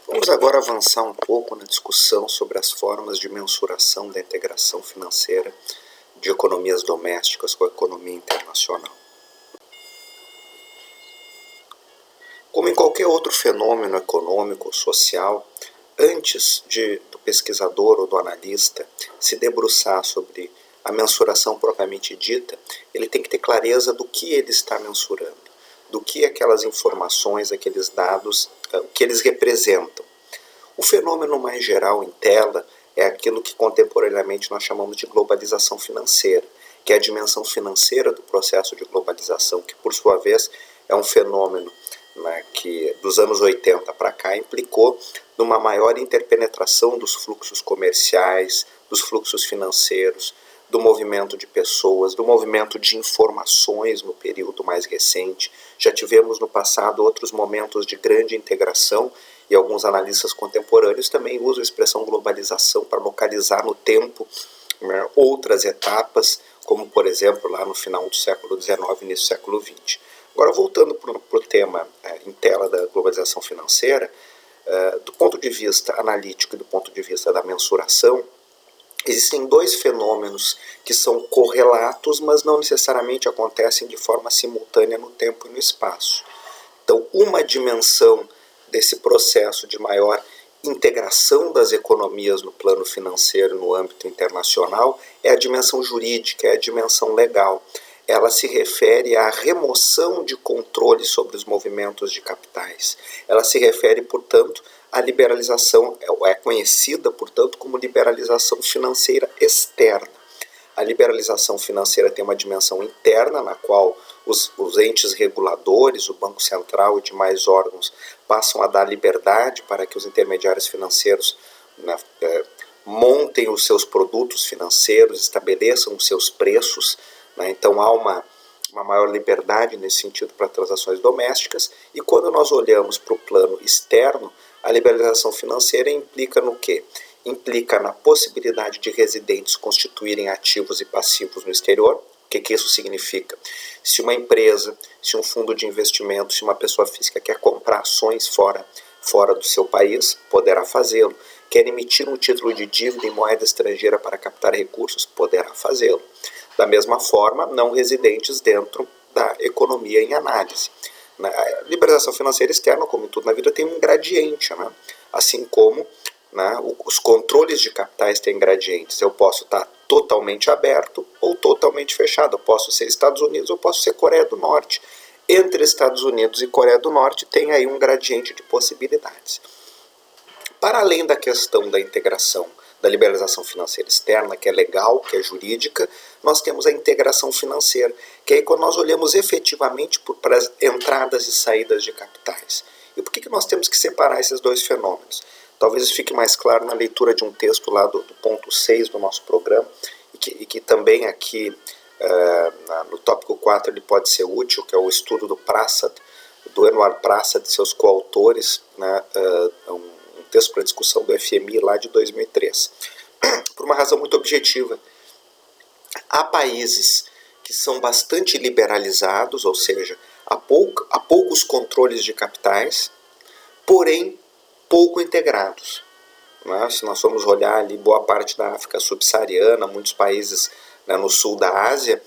Vamos agora avançar um pouco na discussão sobre as formas de mensuração da integração financeira de economias domésticas com a economia internacional. Como em qualquer outro fenômeno econômico ou social, antes do pesquisador ou do analista se debruçar sobre a mensuração propriamente dita, ele tem que ter clareza do que ele está mensurando, do que aquelas informações, aqueles dados, o que eles representam. O fenômeno mais geral em tela é aquilo que contemporaneamente nós chamamos de globalização financeira, que é a dimensão financeira do processo de globalização, que por sua vez é um fenômeno que dos anos 80 para cá implicou numa maior interpenetração dos fluxos comerciais, dos fluxos financeiros, do movimento de pessoas, do movimento de informações no período mais recente. Já tivemos no passado outros momentos de grande integração e alguns analistas contemporâneos também usam a expressão globalização para localizar no tempo outras etapas, como por exemplo lá no final do século XIX e início do século XX. Agora, voltando para o tema em tela da globalização financeira, do ponto de vista analítico e do ponto de vista da mensuração, existem dois fenômenos que são correlatos, mas não necessariamente acontecem de forma simultânea no tempo e no espaço. Então, uma dimensão desse processo de maior integração das economias no plano financeiro, no âmbito internacional, é a dimensão jurídica, é a dimensão legal. Ela se refere à remoção de controle sobre os movimentos de capitais. Ela se refere, portanto, à liberalização, é conhecida, portanto, como liberalização financeira externa. A liberalização financeira tem uma dimensão interna, na qual os entes reguladores, o Banco Central e demais órgãos passam a dar liberdade para que os intermediários financeiros montem os seus produtos financeiros, estabeleçam os seus preços. Então há uma maior liberdade nesse sentido para transações domésticas, e quando nós olhamos para o plano externo, a liberalização financeira implica no quê? Implica na possibilidade de residentes constituírem ativos e passivos no exterior. O que isso significa? Se uma empresa, se um fundo de investimento, se uma pessoa física quer comprar ações fora do seu país, poderá fazê-lo. Quer emitir um título de dívida em moeda estrangeira para captar recursos, poderá fazê-lo. Da mesma forma, não residentes dentro da economia em análise. A liberalização financeira externa, como tudo na vida, tem um gradiente, assim como os controles de capitais têm gradientes. Eu posso estar totalmente aberto ou totalmente fechado. Eu posso ser Estados Unidos ou posso ser Coreia do Norte. Entre Estados Unidos e Coreia do Norte tem aí um gradiente de possibilidades. Para além da questão da integração da liberalização financeira externa, que é legal, que é jurídica, nós temos a integração financeira, que é quando nós olhamos efetivamente para as entradas e saídas de capitais. E por que nós temos que separar esses dois fenômenos? Talvez isso fique mais claro na leitura de um texto lá do ponto 6 do nosso programa, e que também aqui no tópico 4 ele pode ser útil, que é o estudo do Anwar Prasad e seus coautores, um texto para discussão do FMI lá de 2003. Por uma razão muito objetiva. Há países que são bastante liberalizados, ou seja, há poucos controles de capitais, porém pouco integrados. Se nós formos olhar ali boa parte da África subsaariana, muitos países no sul da Ásia,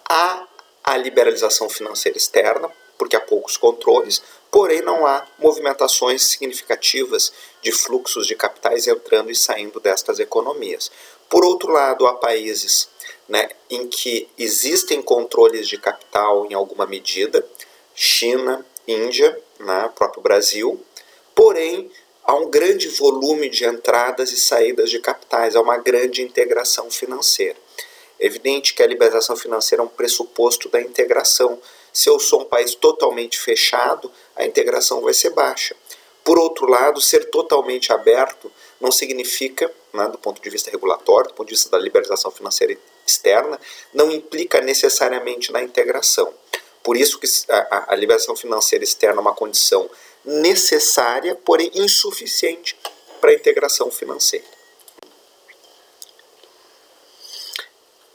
há a liberalização financeira externa, porque há poucos controles, porém não há movimentações significativas de fluxos de capitais entrando e saindo destas economias. Por outro lado, há países em que existem controles de capital em alguma medida, China, Índia, próprio Brasil, porém há um grande volume de entradas e saídas de capitais, há uma grande integração financeira. É evidente que a liberalização financeira é um pressuposto da integração. Se eu sou um país totalmente fechado, a integração vai ser baixa. Por outro lado, ser totalmente aberto não significa, do ponto de vista regulatório, do ponto de vista da liberalização financeira externa, não implica necessariamente na integração. Por isso que a liberação financeira externa é uma condição necessária, porém insuficiente para a integração financeira.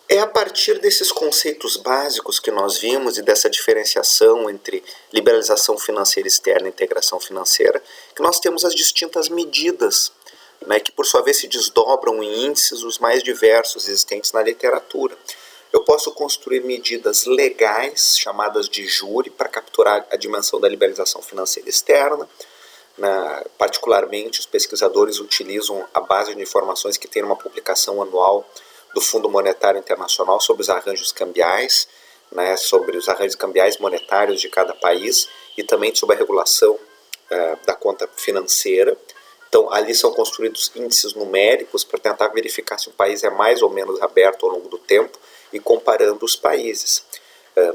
É a partir desses conceitos básicos que nós vimos e dessa diferenciação entre liberalização financeira externa e integração financeira que nós temos as distintas medidas, né, que por sua vez se desdobram em índices os mais diversos existentes na literatura. Eu posso construir medidas legais, chamadas de júri, para capturar a dimensão da liberalização financeira externa. Particularmente, os pesquisadores utilizam a base de informações que tem uma publicação anual do Fundo Monetário Internacional sobre os arranjos cambiais, sobre os arranjos cambiais monetários de cada país e também sobre a regulação da conta financeira. Então, ali são construídos índices numéricos para tentar verificar se um país é mais ou menos aberto ao longo do tempo e comparando os países.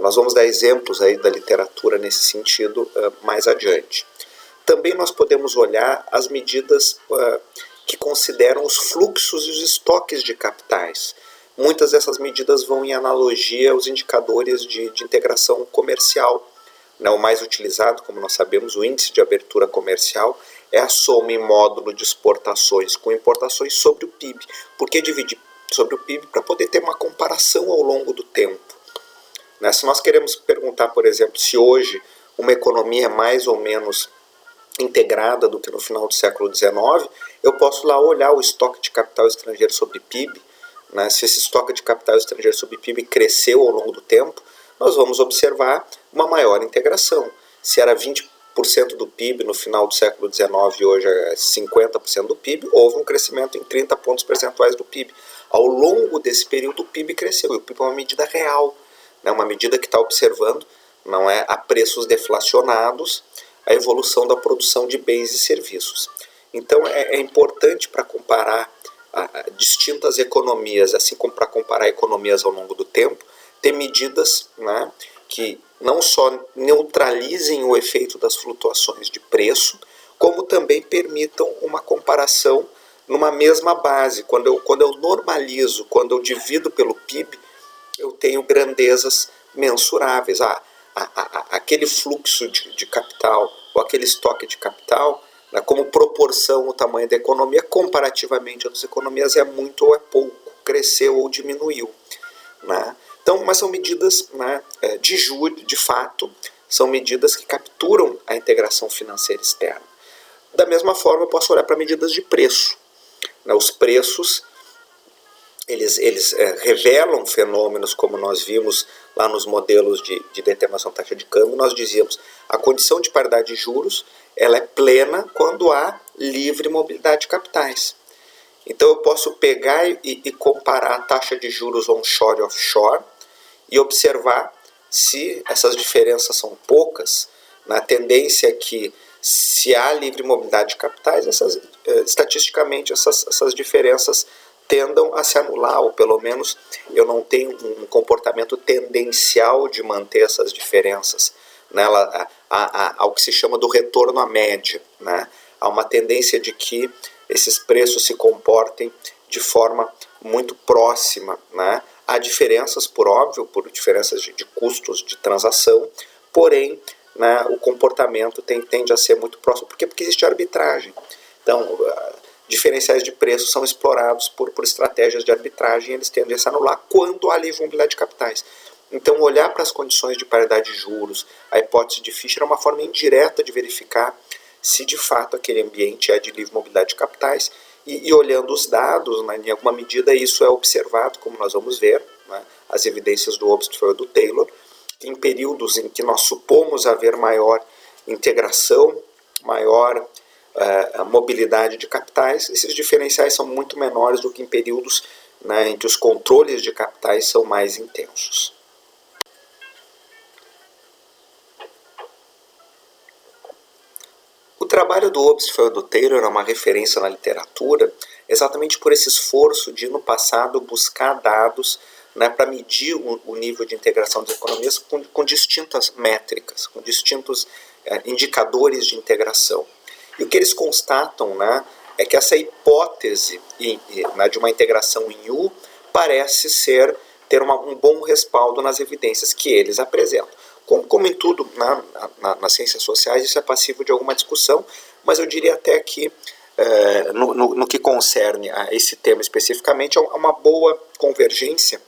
Nós vamos dar exemplos aí da literatura nesse sentido mais adiante. Também nós podemos olhar as medidas que consideram os fluxos e os estoques de capitais. Muitas dessas medidas vão em analogia aos indicadores de integração comercial. O mais utilizado, como nós sabemos, o índice de abertura comercial, é a soma em módulo de exportações com importações sobre o PIB. Por que dividir sobre o PIB? Para poder ter uma comparação ao longo do tempo. Se nós queremos perguntar, por exemplo, se hoje uma economia é mais ou menos integrada do que no final do século XIX, eu posso lá olhar o estoque de capital estrangeiro sobre PIB. Se esse estoque de capital estrangeiro sobre PIB cresceu ao longo do tempo, nós vamos observar uma maior integração. Se era 20% do PIB no final do século XIX e hoje é 50% do PIB, houve um crescimento em 30 pontos percentuais do PIB. Ao longo desse período o PIB cresceu, e o PIB é uma medida real, uma medida que está observando, não é a preços deflacionados, a evolução da produção de bens e serviços. Então é importante para comparar distintas economias, assim como para comparar economias ao longo do tempo, ter medidas que não só neutralizem o efeito das flutuações de preço, como também permitam uma comparação numa mesma base. Quando eu normalizo, quando eu divido pelo PIB, eu tenho grandezas mensuráveis. Aquele fluxo de capital ou aquele estoque de capital, como proporção ao tamanho da economia, comparativamente a outras economias, é muito ou é pouco, cresceu ou diminuiu. Então, mas são medidas de júri, de fato, são medidas que capturam a integração financeira externa. Da mesma forma, eu posso olhar para medidas de preço. Os preços eles revelam fenômenos como nós vimos lá nos modelos de determinação da taxa de câmbio. Nós dizíamos a condição de paridade de juros ela é plena quando há livre mobilidade de capitais. Então eu posso pegar e comparar a taxa de juros onshore e offshore e observar se essas diferenças são poucas. Na tendência é que se há livre mobilidade de capitais, estatisticamente essas diferenças tendam a se anular, ou pelo menos eu não tenho um comportamento tendencial de manter essas diferenças, ao que se chama do retorno à média. Há uma tendência de que esses preços se comportem de forma muito próxima. Há diferenças, por óbvio, por diferenças de custos de transação, porém o comportamento tende a ser muito próximo. Por quê? Porque existe arbitragem. Então, diferenciais de preço são explorados por estratégias de arbitragem, e eles tendem a se anular quando há livre mobilidade de capitais. Então, olhar para as condições de paridade de juros, a hipótese de Fischer é uma forma indireta de verificar se de fato aquele ambiente é de livre mobilidade de capitais, e olhando os dados, em alguma medida isso é observado, como nós vamos ver, as evidências do Obstfeld e do Taylor, que em períodos em que nós supomos haver maior integração, maior mobilidade de capitais, esses diferenciais são muito menores do que em períodos em que os controles de capitais são mais intensos. O trabalho do Obstfeld e do Taylor é uma referência na literatura exatamente por esse esforço de, no passado, buscar dados para medir o nível de integração das economias com distintas métricas, com distintos indicadores de integração. E o que eles constatam é que essa hipótese de uma integração em U parece ter um bom respaldo nas evidências que eles apresentam. Como em tudo nas ciências sociais, isso é passivo de alguma discussão, mas eu diria até que no que concerne a esse tema especificamente, há uma boa convergência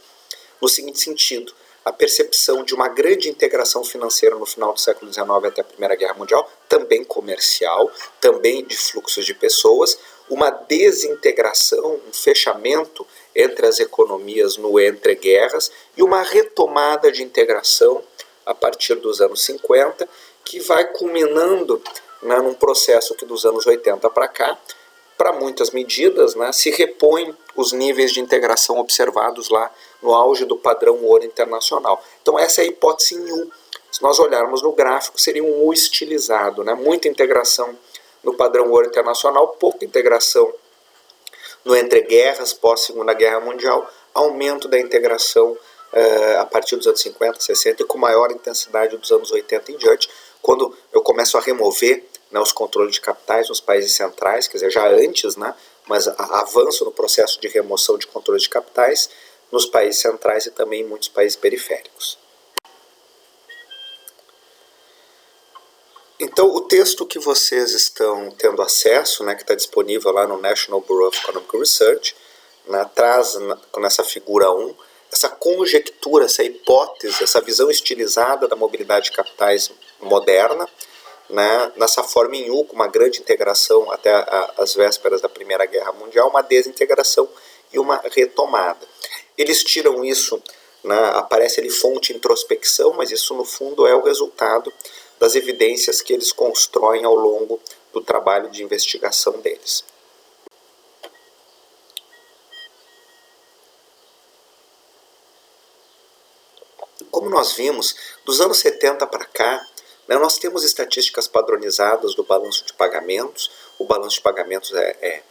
no seguinte sentido: a percepção de uma grande integração financeira no final do século XIX até a Primeira Guerra Mundial, também comercial, também de fluxos de pessoas, uma desintegração, um fechamento entre as economias no entre-guerras e uma retomada de integração a partir dos anos 50, que vai culminando, né, num processo que dos anos 80 para cá, para muitas medidas, né, se repõem os níveis de integração observados lá no auge do padrão ouro internacional. Então essa é a hipótese em U. Se nós olharmos no gráfico, seria um U estilizado, né, muita integração no padrão ouro internacional, pouca integração no entre-guerras, pós-Segunda Guerra Mundial, aumento da integração a partir dos anos 50, 60 e com maior intensidade dos anos 80 em diante, quando eu começo a remover, né, os controles de capitais nos países centrais, quer dizer, já antes, né, mas avanço no processo de remoção de controles de capitais nos países centrais e também em muitos países periféricos. Então, o texto que vocês estão tendo acesso, né, que está disponível lá no National Bureau of Economic Research, né, traz nessa figura 1 essa conjectura, essa hipótese, essa visão estilizada da mobilidade de capitais moderna, né, nessa forma em U, com uma grande integração até as vésperas da Primeira Guerra Mundial, uma desintegração e uma retomada. Eles tiram isso, né, aparece ali fonte introspecção, mas isso no fundo é o resultado das evidências que eles constroem ao longo do trabalho de investigação deles. Como nós vimos, dos anos 70 para cá, né, nós temos estatísticas padronizadas do balanço de pagamentos. O balanço de pagamentos é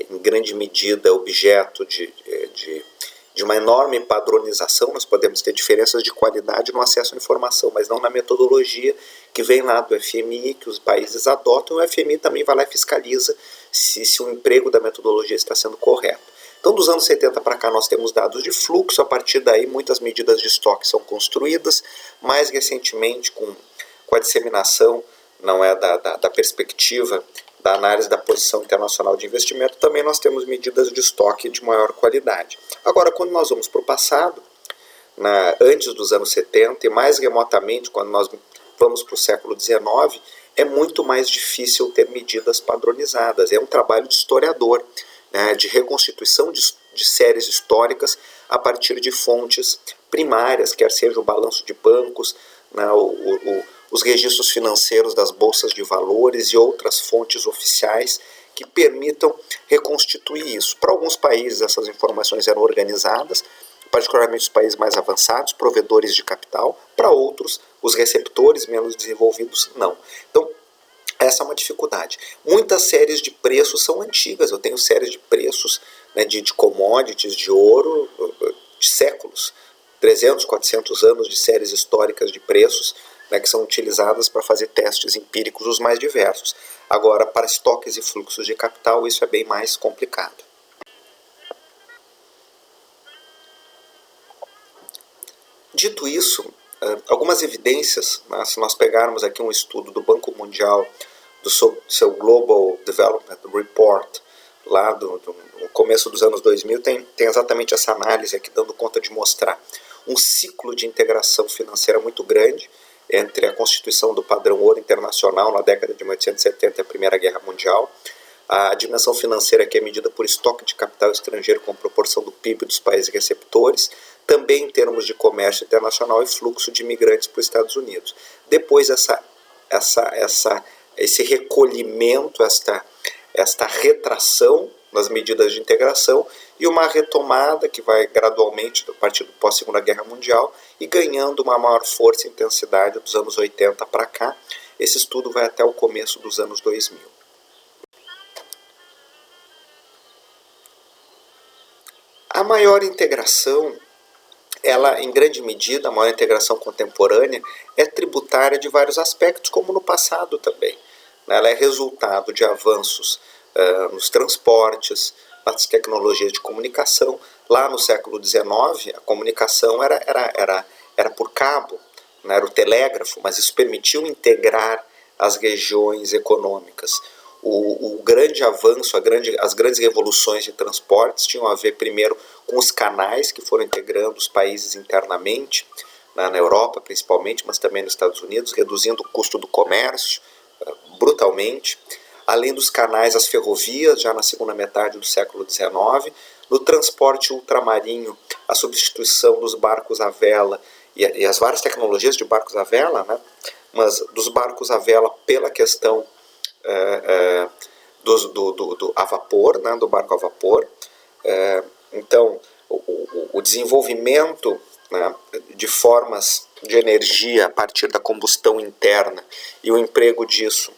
em grande medida objeto de uma enorme padronização. Nós podemos ter diferenças de qualidade no acesso à informação, mas não na metodologia que vem lá do FMI, que os países adotam. O FMI também vai lá e fiscaliza se o emprego da metodologia está sendo correto. Então, dos anos 70 para cá, nós temos dados de fluxo. A partir daí, muitas medidas de estoque são construídas. Mais recentemente, com a disseminação, não é, da perspectiva da análise da posição internacional de investimento, também nós temos medidas de estoque de maior qualidade. Agora, quando nós vamos para o passado, antes dos anos 70 e mais remotamente, quando nós vamos para o século XIX, é muito mais difícil ter medidas padronizadas. É um trabalho de historiador, né, de reconstituição de séries históricas a partir de fontes primárias, quer seja o balanço de bancos, né, os registros financeiros das bolsas de valores e outras fontes oficiais que permitam reconstituir isso. Para alguns países essas informações eram organizadas, particularmente os países mais avançados, provedores de capital. Para outros, os receptores menos desenvolvidos, não. Então, essa é uma dificuldade. Muitas séries de preços são antigas. Eu tenho séries de preços, né, de commodities, de ouro, de séculos. 300, 400 anos de séries históricas de preços, né, que são utilizadas para fazer testes empíricos os mais diversos. Agora, para estoques e fluxos de capital, isso é bem mais complicado. Dito isso, algumas evidências, né, se nós pegarmos aqui um estudo do Banco Mundial, do seu Global Development Report, lá no começo dos anos 2000, tem exatamente essa análise aqui dando conta de mostrar um ciclo de integração financeira muito grande entre a constituição do padrão ouro internacional na década de 1870 e a Primeira Guerra Mundial, a dimensão financeira que é medida por estoque de capital estrangeiro com proporção do PIB dos países receptores, também em termos de comércio internacional e fluxo de imigrantes para os Estados Unidos. Depois esse recolhimento, esta retração nas medidas de integração e uma retomada que vai gradualmente a partir do pós-Segunda Guerra Mundial e ganhando uma maior força e intensidade dos anos 80 para cá. Esse estudo vai até o começo dos anos 2000. A maior integração, ela em grande medida, a maior integração contemporânea, é tributária de vários aspectos, como no passado também. Ela é resultado de avanços nos transportes, nas tecnologias de comunicação. Lá no século XIX, a comunicação era por cabo, né, era o telégrafo, mas isso permitiu integrar as regiões econômicas. o grande avanço, as grandes revoluções de transportes tinham a ver primeiro com os canais que foram integrando os países internamente, na Europa principalmente, mas também nos Estados Unidos, reduzindo o custo do comércio brutalmente. Além dos canais, as ferrovias, já na segunda metade do século XIX, no transporte ultramarinho, a substituição dos barcos à vela e as várias tecnologias de barcos à vela, né? Mas dos barcos à vela pela questão do a vapor, né? Do barco a vapor. Então, o desenvolvimento, né, de formas de energia a partir da combustão interna e o emprego disso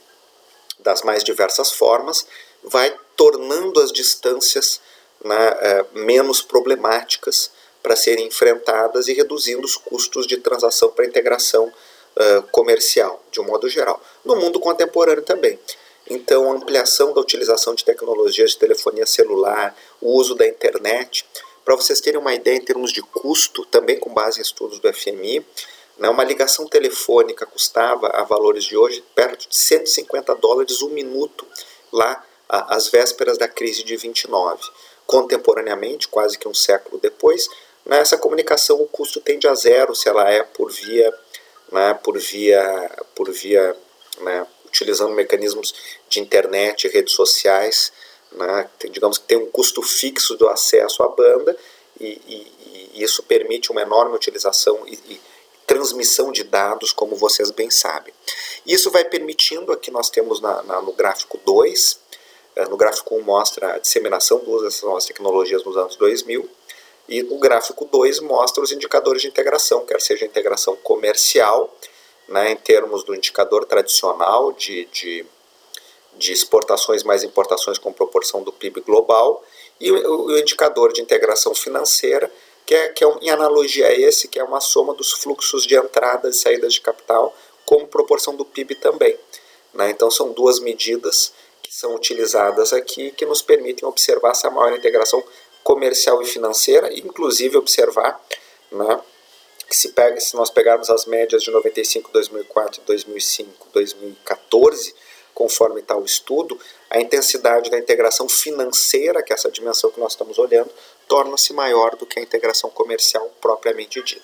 das mais diversas formas vai tornando as distâncias, né, menos problemáticas para serem enfrentadas e reduzindo os custos de transação para integração comercial, de um modo geral. No mundo contemporâneo também. Então, a ampliação da utilização de tecnologias de telefonia celular, o uso da internet. Para vocês terem uma ideia em termos de custo, também com base em estudos do FMI, né, uma ligação telefônica custava, a valores de hoje, perto de $150 um minuto, lá às vésperas da crise de 29. Contemporaneamente, quase que um século depois, nessa comunicação o custo tende a zero se ela é por via, né, utilizando mecanismos de internet e redes sociais, né, digamos que tem um custo fixo do acesso à banda e isso permite uma enorme utilização e transmissão de dados, como vocês bem sabem. Isso vai permitindo, aqui nós temos no gráfico 2, no gráfico 1 mostra a disseminação do uso dessas novas tecnologias nos anos 2000, e o gráfico 2 mostra os indicadores de integração, quer seja a integração comercial, né, em termos do indicador tradicional de exportações mais importações com proporção do PIB global, e o indicador de integração financeira, que é em analogia a esse, que é uma soma dos fluxos de entradas e saídas de capital, como proporção do PIB também. Né? Então são duas medidas que são utilizadas aqui, que nos permitem observar essa maior integração comercial e financeira, inclusive observar, né, que se nós pegarmos as médias de 95, 2004, 2005, 2014, conforme está o estudo, a intensidade da integração financeira, que é essa dimensão que nós estamos olhando, torna-se maior do que a integração comercial propriamente dita.